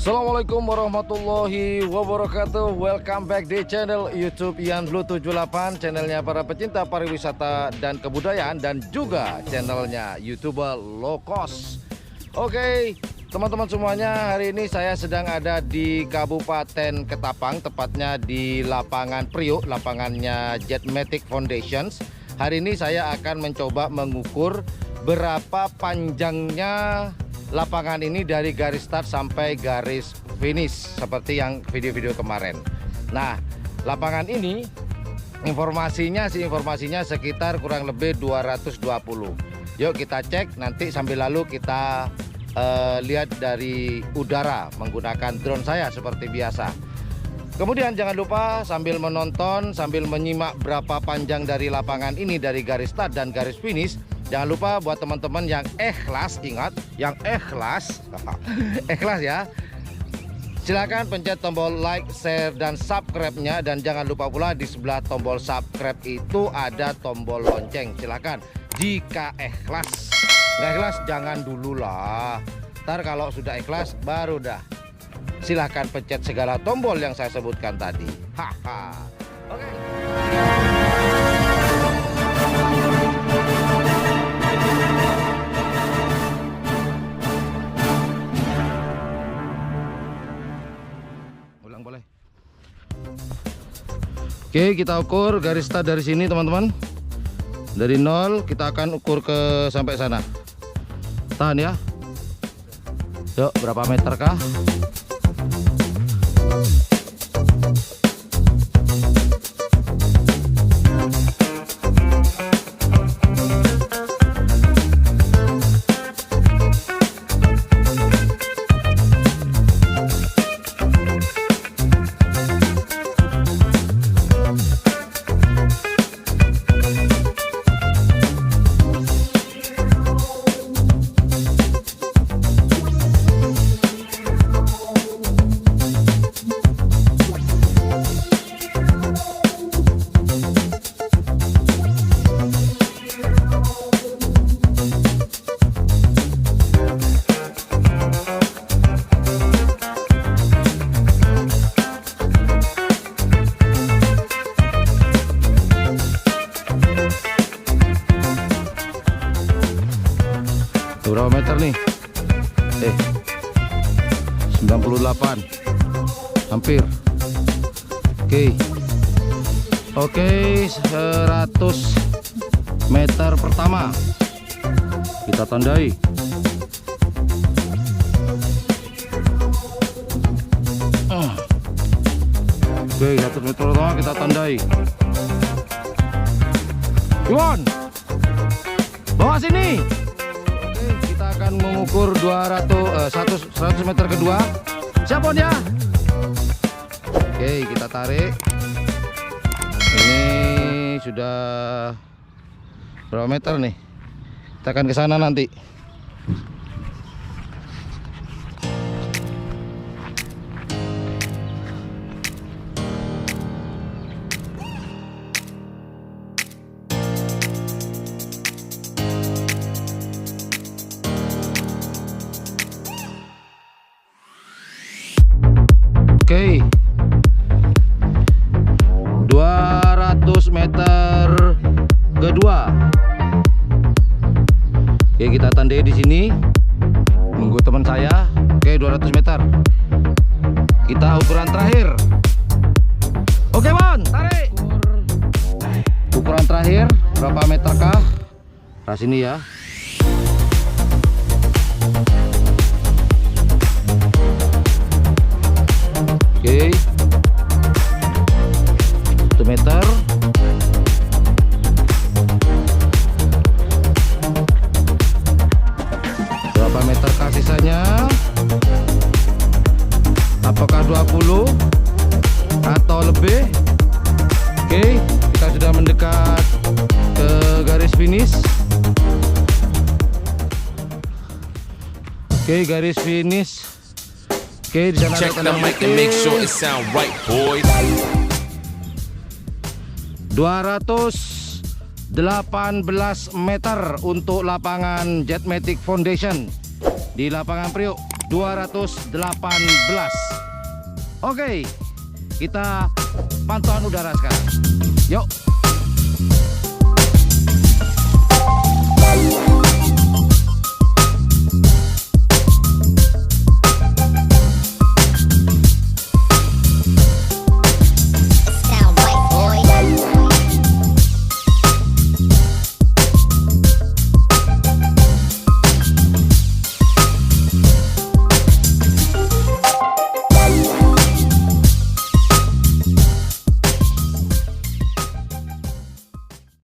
Assalamualaikum warahmatullahi wabarakatuh. Welcome back di channel YouTube Ian Blue 78, channelnya para pecinta pariwisata dan kebudayaan, dan juga channelnya YouTuber low cost. Oke, teman-teman semuanya, hari ini saya sedang ada di Kabupaten Ketapang, tepatnya di lapangan Priuk, lapangannya Jetmatic Foundations. Hari ini saya akan mencoba mengukur berapa panjangnya lapangan ini dari garis start sampai garis finish seperti yang video-video kemarin. Nah, lapangan ini informasinya sekitar kurang lebih 220. Yuk kita cek, nanti sambil lalu kita lihat dari udara menggunakan drone saya seperti biasa. Kemudian jangan lupa sambil menonton, sambil menyimak berapa panjang dari lapangan ini dari garis start dan garis finish, jangan lupa buat teman-teman yang ikhlas, ingat, yang ikhlas ikhlas ya, silakan pencet tombol like, share, dan subscribe-nya. Dan jangan lupa pula di sebelah tombol subscribe itu ada tombol lonceng. Silakan jika ikhlas. Nggak ikhlas jangan dulu lah, ntar kalau sudah ikhlas baru dah silakan pencet segala tombol yang saya sebutkan tadi. Haha. Oke. Boleh. Oke, kita ukur garis start dari sini teman-teman. Dari 0 kita akan ukur ke sampai sana. Tahan ya. Yuk, berapa meter kah? berapa meter nih? 98, hampir. Oke, 100 meter pertama kita tandai. Oke, 100 meter pertama kita tandai. Iwan, bawa sini. Oke, kita akan mengukur 100 meter kedua. Siap Bon ya? Oke, kita tarik. Ini sudah berapa meter nih? Kita akan ke sana nanti. Oke, 200 meter kedua. Oke, kita tandai di sini. Nunggu teman saya. Oke, 200 meter. Kita ukuran terakhir. Oke, Bon, tarik. Ukuran terakhir berapa meter kah? Nah, sini ya. Oke, 1 meter. Berapa meter kah sisanya? Apakah 20 atau lebih? Oke, kita sudah mendekat ke garis finish. Oke, garis finish. Oke, di sana ada tanda mic and make sure it sound right, boys. 218 meter untuk lapangan Jetmatic Foundation di lapangan Priok. 218. Oke, kita pantauan udara sekarang. Yuk.